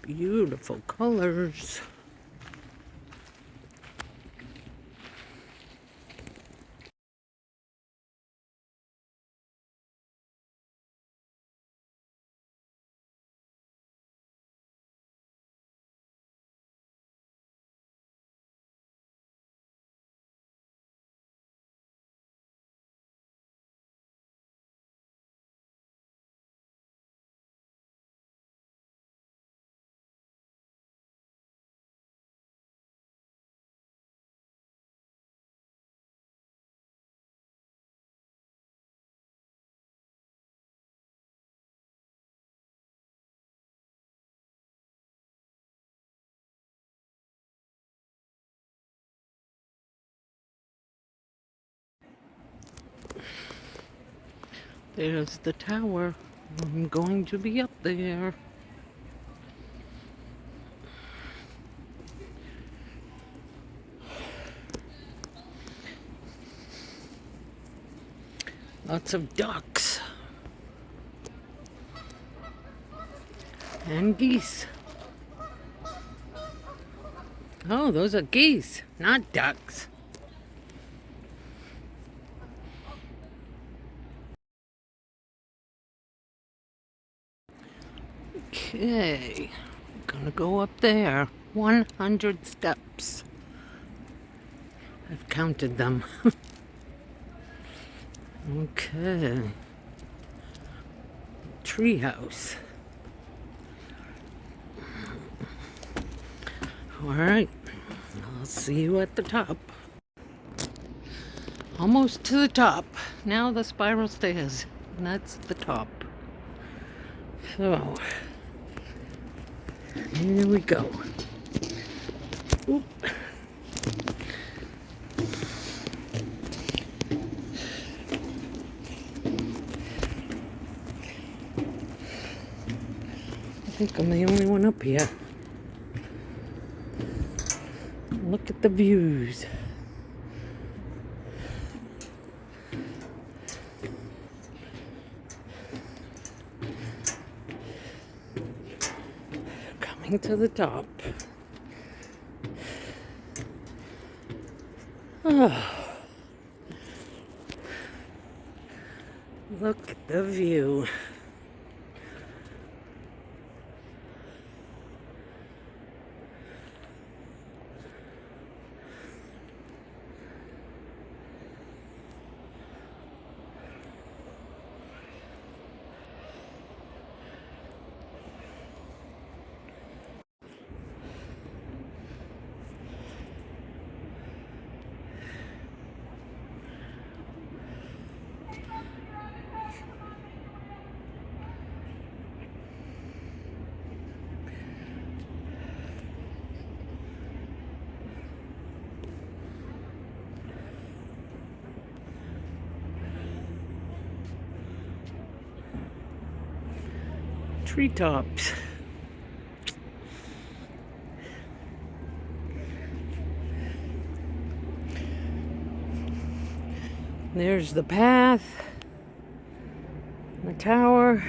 Beautiful colors. There's the tower. I'm going to be up there. Lots of ducks and geese. Oh, those are geese, not ducks. Okay, gonna go up there. 100 steps. I've counted them. Okay. Treehouse. All right, I'll see you at the top. Almost to the top. Now the spiral stairs. And that's the top. So, here we go. Oop. I think I'm the only one up here. Look at the views. Coming to the top. Oh. Look at the view. Treetops. There's the path, the tower.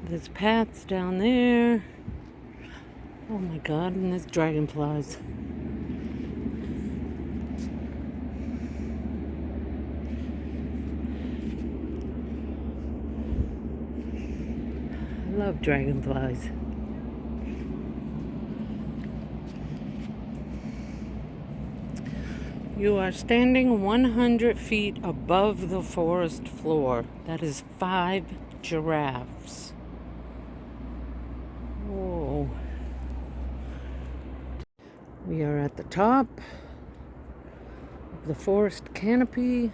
There's paths down there. Oh my God, and there's dragonflies. I love dragonflies. You are standing 100 feet above the forest floor. That is 5 giraffes. Whoa. We are at the top of the forest canopy.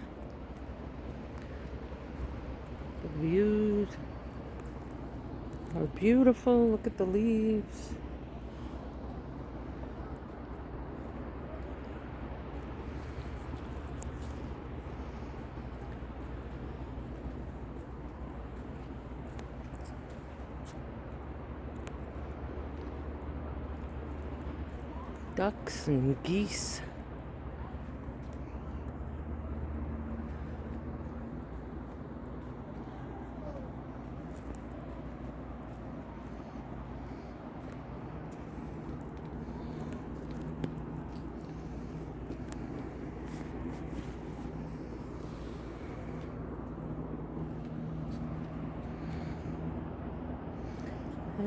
The views are beautiful. Look at the leaves. Ducks and geese.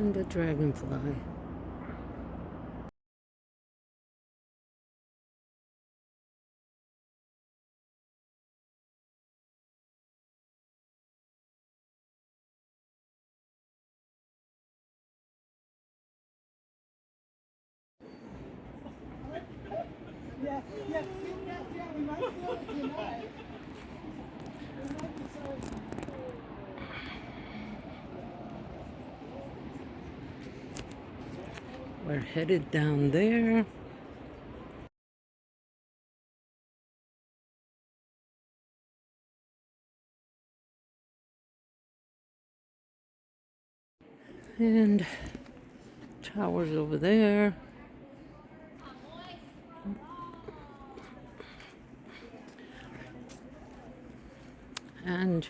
And a dragonfly. We're headed down there. And towers over there. And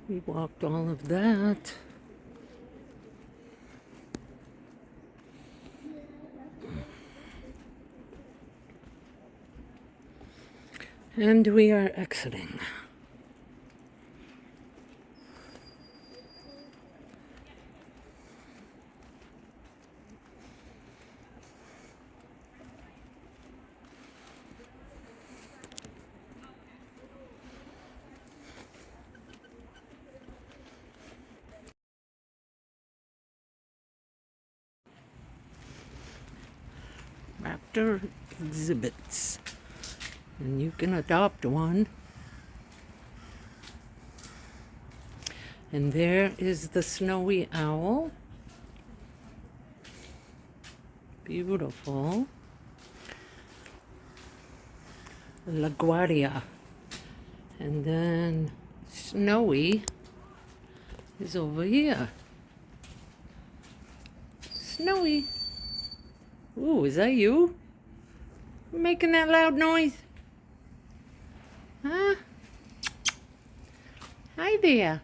we walked all of that. And we are exiting. Raptor exhibits. And you can adopt one. And there is the snowy owl. Beautiful. LaGuardia. And then Snowy is over here. Snowy. Ooh, is that you? Making that loud noise? Huh? Hi there.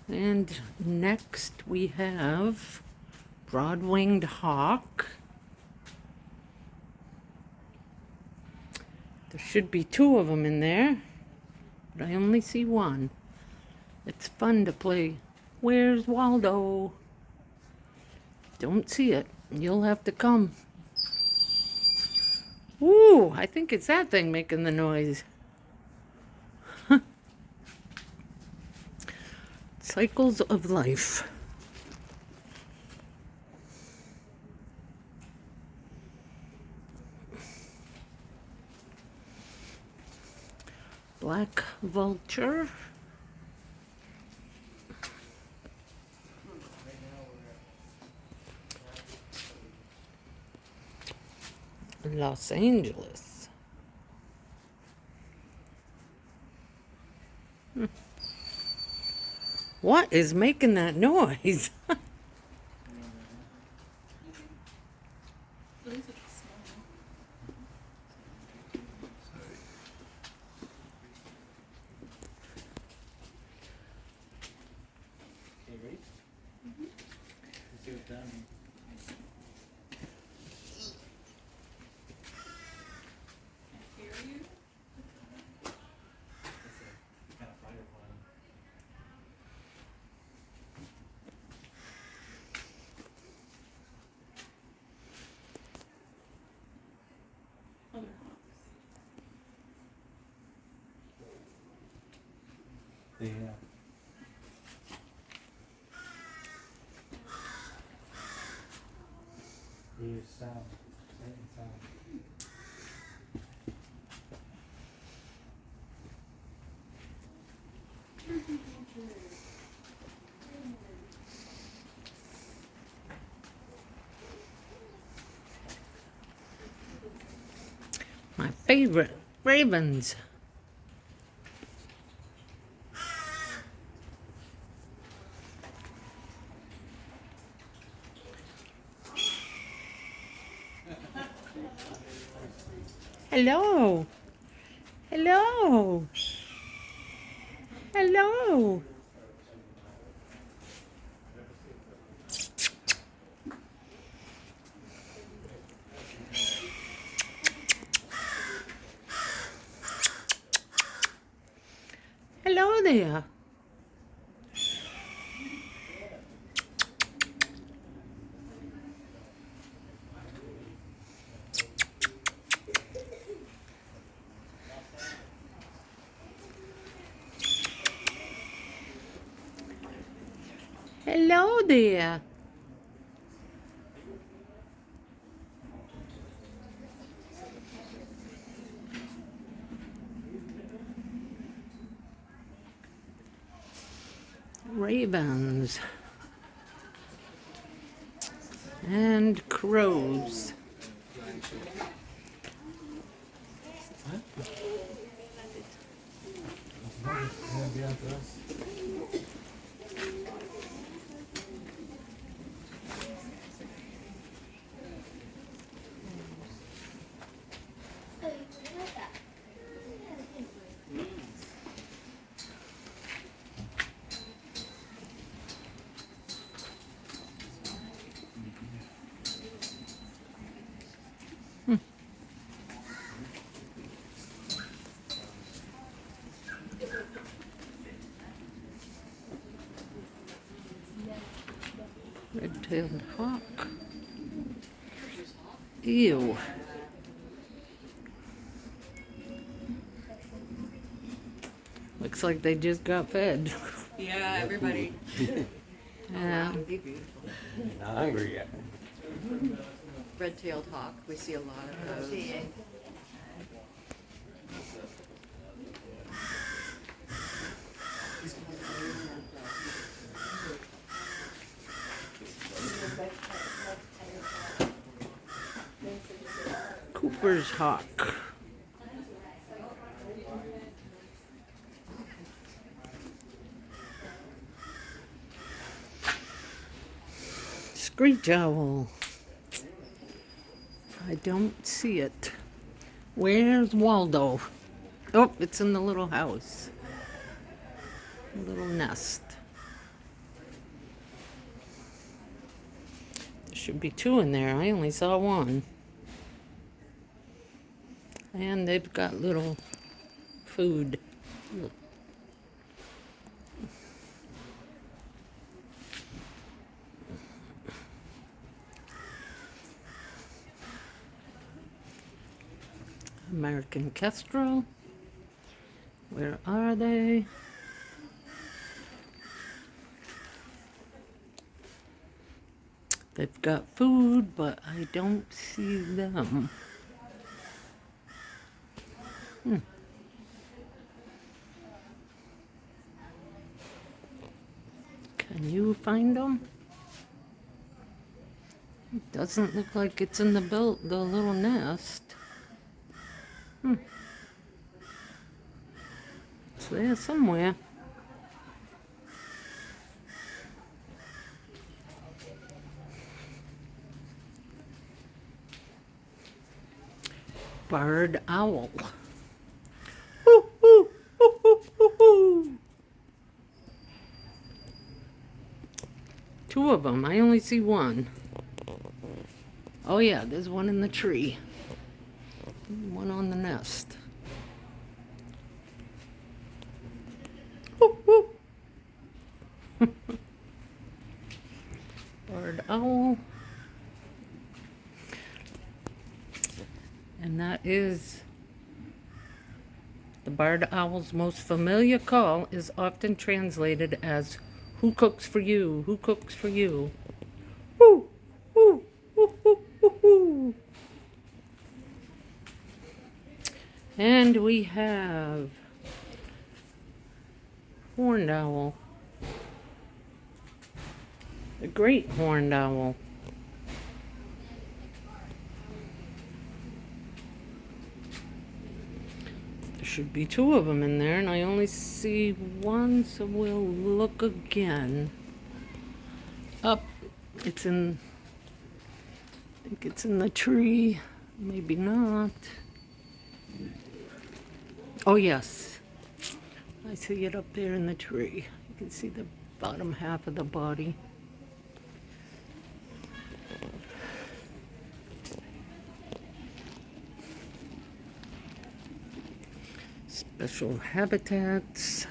And next we have broad-winged hawk. There should be two of them in there, but I only see one. It's fun to play. Where's Waldo? Don't see it. You'll have to come. Ooh, I think it's that thing making the noise. Cycles of life. Black vulture. Los Angeles. What is making that noise? Yeah. Use sound. Same sound. My favorite, ravens. Hello. Hello. Hello. Hello there. Hello there. Ravens and crows. Red-tailed hawk. Ew. Looks like they just got fed. Yeah, everybody. Yeah. Wow, they're beautiful. Not hungry yet. Red-tailed hawk, we see a lot of those. Cooper's hawk. Screech owl. I don't see it. Where's Waldo? Oh, it's in the little house. Little nest. There should be two in there. I only saw one. And they've got little food. Look. American kestrel. Where are they? They've got food, but I don't see them. Can you find them? It doesn't look like it's in the little nest. It's there somewhere. Barred owl. Woo, woo, woo, woo, woo, woo. Two of them. I only see one. Oh yeah, there's one in the tree. One on the nest. Woo, woo. Barred owl. And that is the barred owl's most familiar call is often translated as "Who cooks for you? Who cooks for you?" Woo, woo, woo, woo, woo, woo. And we have horned owl, the great horned owl. There should be two of them in there, and I only see one, so we'll look again. Up, it's in, I think it's in the tree, maybe not. Oh yes, I see it up there in the tree. You can see the bottom half of the body. Special habitats.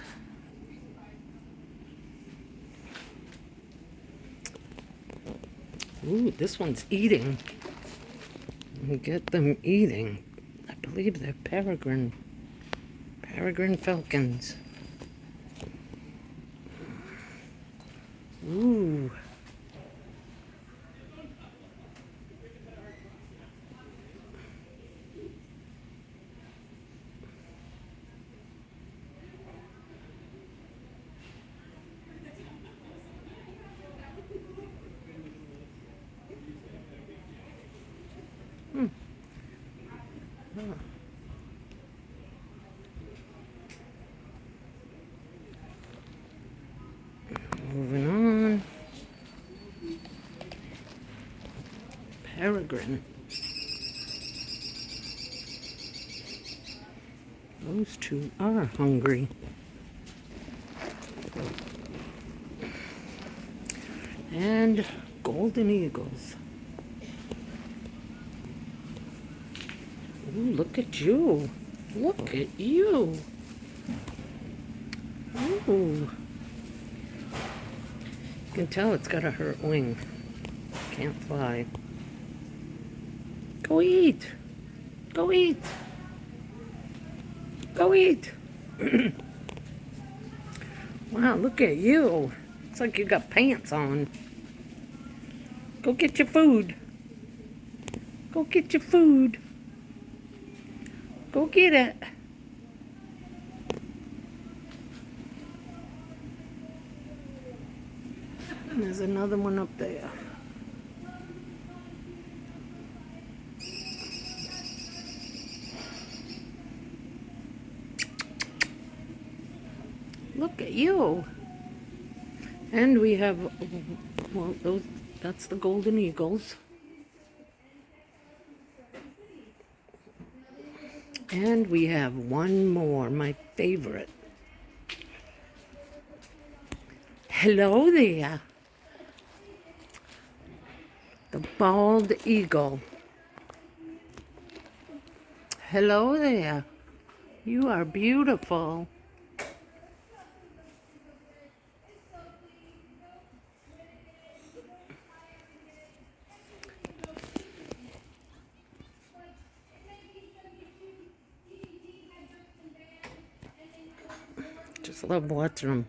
Ooh, this one's eating. Get them eating. I believe they're peregrine falcons. Ooh. Moving on. Peregrine. Those two are hungry. And golden eagles. Ooh, look at you. Look at you. Ooh. You can tell it's got a hurt wing. Can't fly. Go eat. Go eat. Go eat. Wow, look at you. It's like you got pants on. Go get your food. Go get your food. Go get it. And there's another one up there. Look at you. And we have, well, that's the golden eagles. And we have one more, my favorite. Hello there. The bald eagle. Hello there. You are beautiful. Just love watching them.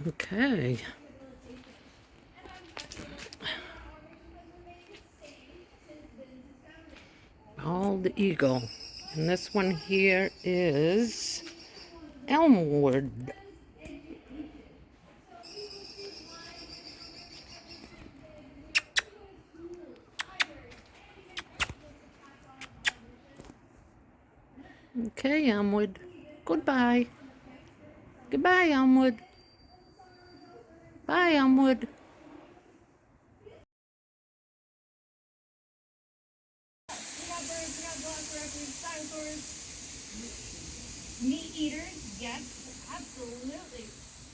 Okay. Bald eagle. And this one here is Elmwood. Okay, Elmwood. Goodbye. Goodbye, Elmwood. Bye, Elmwood. Meat eaters, yes, absolutely.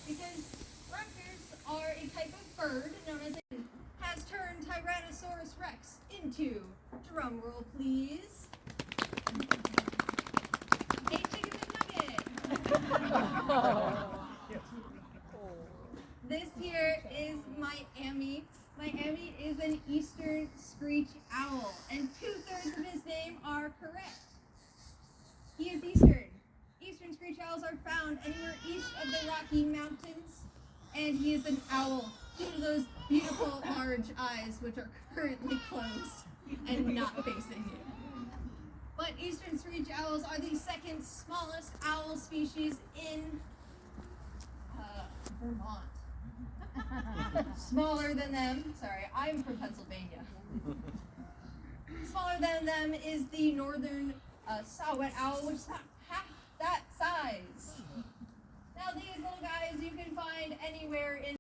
Because raptors are a type of bird known as has turned Tyrannosaurus Rex into, drum roll please, a chicken McNugget. This here is Miami. Miami is an eastern screech owl, and 2/3 of his name are correct. He is eastern. Eastern screech owls are found anywhere east of the Rocky Mountains, and he is an owl due to those beautiful large eyes which are currently closed and not facing you. But eastern screech owls are the second smallest owl species in Vermont. Smaller than them, sorry, I'm from Pennsylvania. Smaller than them is the northern saw-whet owl, which is half that size. Now these little guys you can find anywhere in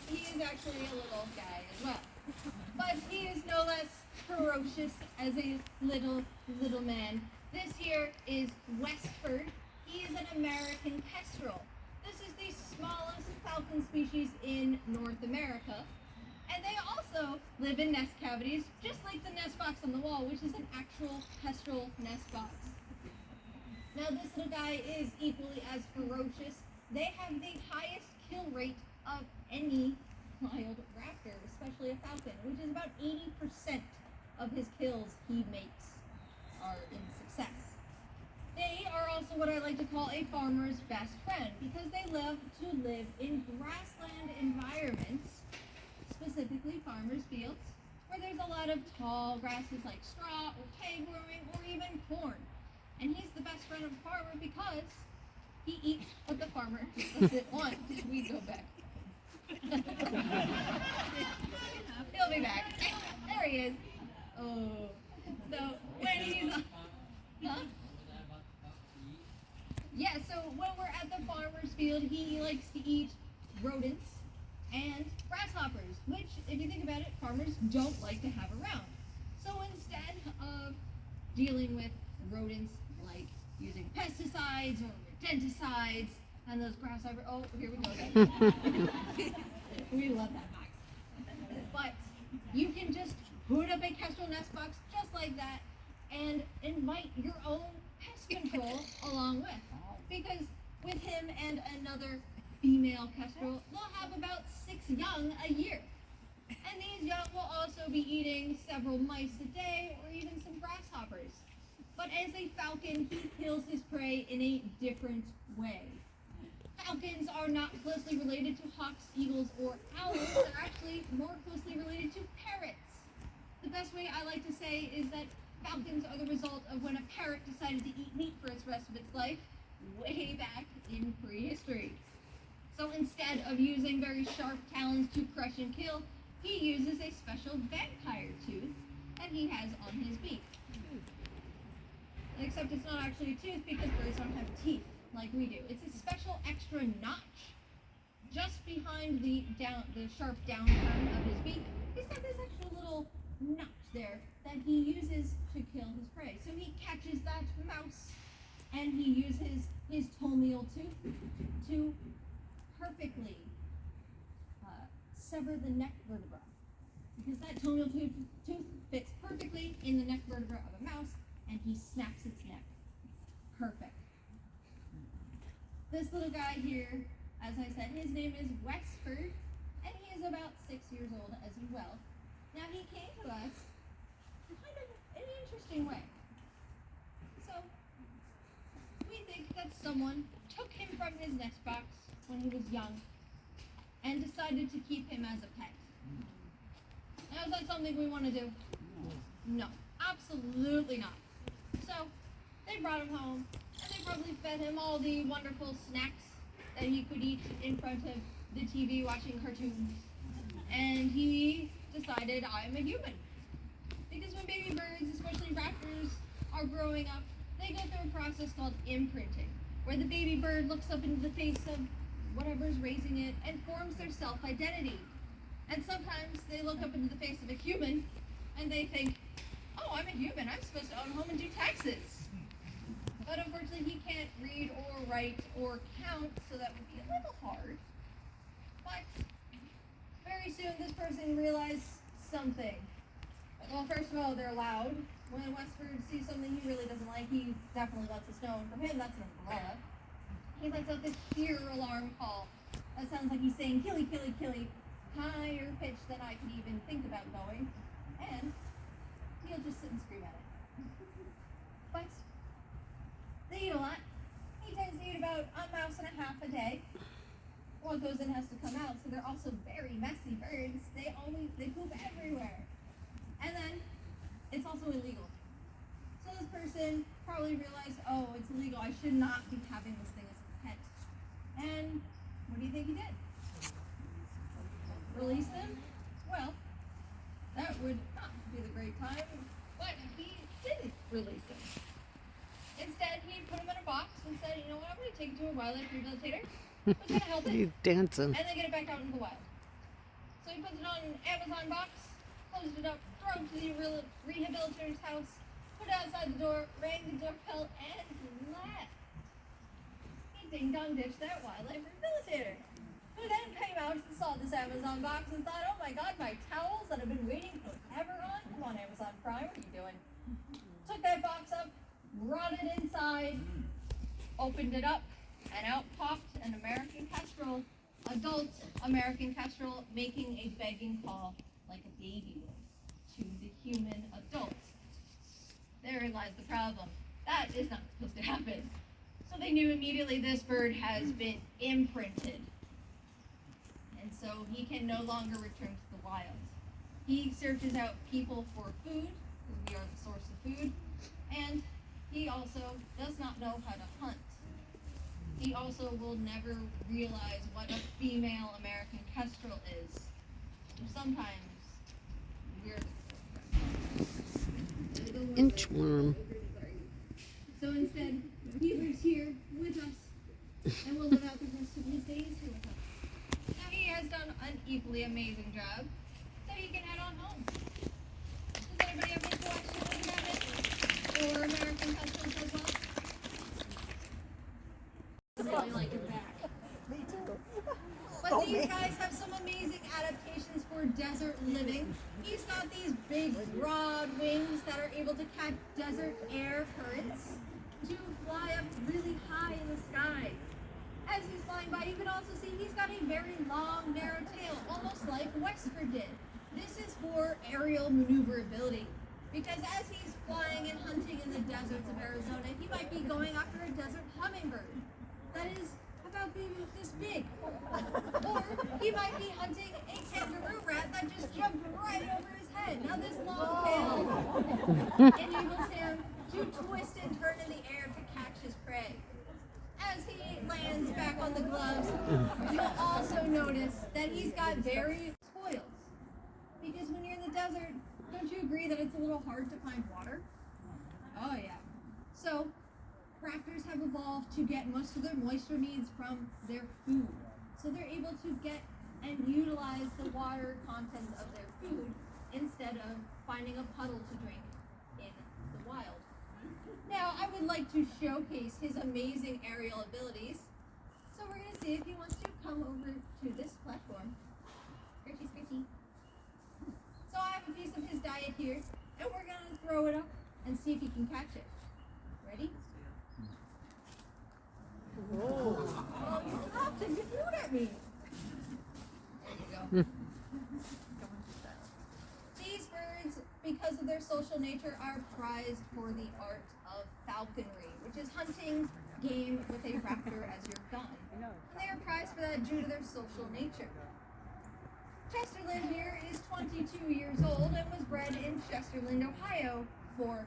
he is actually a little guy as well. But he is no less ferocious as a little man. This here is Westford. He is an American kestrel. This is the smallest falcon species in North America. And they also live in nest cavities, just like the nest box on the wall, which is an actual kestrel nest box. Now this little guy is equally as ferocious. They have the highest kill rate of any wild raptor, especially a falcon, which is about 80% of his kills he makes are in success. They are also what I like to call a farmer's best friend because they love to live in grassland environments, specifically farmers' fields, where there's a lot of tall grasses like straw or hay growing or even corn. And he's the best friend of the farmer because he eats what the farmer doesn't want. We go back. He'll be back. There he is. Oh. So when he's huh? Yeah, so when we're at the farmer's field, he likes to eat rodents and grasshoppers, which, if you think about it, farmers don't like to have around. So instead of dealing with rodents like using pesticides or rodenticides and those grasshoppers, oh, here we go again. We love that box. But you can just put up a kestrel nest box just like that and invite your own pest control along with. Because with him and another female kestrel, they'll have about 6 young a year. And these young will also be eating several mice a day or even some grasshoppers. But as a falcon, he kills his prey in a different way. Falcons are not closely related to hawks, eagles, or owls. They're actually more closely related to parrots. The best way I like to say is that falcons are the result of when a parrot decided to eat meat for its rest of its life, way back in prehistory. So instead of using very sharp talons to crush and kill, he uses a special vampire tooth that he has on his beak. Except it's not actually a tooth because birds don't have teeth like we do. It's a special extra notch just behind the sharp down part of his beak. He's got this extra little notch there that he uses to kill his prey. So he catches that mouse and he uses his toenail tooth to perfectly sever the neck vertebra. Because that toenail tooth fits perfectly in the neck vertebra of a mouse and he snaps its neck. Perfect. This little guy here, as I said, his name is Westford, and he is about 6 years old as well. Now he came to us kind of in an interesting way. So, we think that someone took him from his nest box when he was young and decided to keep him as a pet. Now is that something we want to do? No, absolutely not. So, they brought him home, and they probably fed him all the wonderful snacks that he could eat in front of the TV watching cartoons. And he decided, I'm a human. Because when baby birds, especially raptors, are growing up, they go through a process called imprinting, where the baby bird looks up into the face of whatever's raising it and forms their self-identity. And sometimes they look up into the face of a human, and they think, oh, I'm a human, I'm supposed to own a home and do taxes. But unfortunately, he can't read or write or count, so that would be a little hard. But very soon, this person realized something. Well, first of all, they're loud. When Westford sees something he really doesn't like, he definitely lets us know. And for him, that's an umbrella. He lets out this sheer alarm call that sounds like he's saying, killy, killy, killy, higher pitch than I could even think about going. And he'll just sit and scream at it. But they eat a lot. He tends to eat about a mouse and a half a day. What goes in has to come out, so they're also very messy birds. They poop everywhere. And then, it's also illegal. So this person probably realized, oh, it's illegal. I should not be having this thing as a pet. And what do you think he did? Release him? Well, that would not be the great time, but he didn't release him. Instead, he put him in a box and said, you know what, I'm going to take it to a wildlife rehabilitator who's going to help it. He's dancing. And then get it back out into the wild. So he puts it on an Amazon box, closed it up, drove to the rehabilitator's house, put it outside the door, rang the doorbell, and left. He ding dong ditch that wildlife rehabilitator, who then came out and saw this Amazon box and thought, oh my god, my towels that I've been waiting forever on. Come on, Amazon Prime, what are you doing? Took that box up, brought it inside, opened it up, and out popped an American kestrel, adult American kestrel, making a begging call like a baby would to the human adult. Therein lies the problem. That is not supposed to happen. So they knew immediately this bird has been imprinted. And so he can no longer return to the wild. He searches out people for food, because we are the source of food, and he also does not know how to hunt. He also will never realize what a female American kestrel is. So sometimes we're the Inchworm. So instead, Beaver's here with us and will live out the rest of his days here with us. Now he has done an equally amazing job, so he can head on home. Does anybody have any questions about it? Or American customs as well? Really like it back. Me too. But these guys have some amazing adaptations for desert living. He's got these big, broad wings that are able to catch desert air currents to fly up really high in the sky. As he's flying by, you can also see he's got a very long, narrow tail, almost like Westford did. This is for aerial maneuverability, because as he's flying and hunting in the deserts of Arizona, he might be going after a desert hummingbird that is about maybe this big. Or he might be hunting a kangaroo rat that just jumped right over his head. Now this long tail enables him to twist and turn in the air to catch his prey. As he lands back on the gloves, you'll also notice that he's got very spoils. Because when you're in the desert, don't you agree that it's a little hard to find water? Oh yeah. So, crafters have evolved to get most of their moisture needs from their food. So they're able to get and utilize the water content of their food instead of finding a puddle to drink in the wild. Now, I would like to showcase his amazing aerial abilities. So we're going to see if he wants to come over to this platform. Scritchy, scritchy. So I have a piece of his diet here, and we're going to throw it up and see if he can catch it. Ready? Oh, you dropped it. You threw it at me. There you go. These birds, because of their social nature, are prized for the art of falconry, which is hunting game with a raptor as your gun. And they are prized for that due to their social nature. Chesterland here is 22 years old and was bred in Chesterland, Ohio for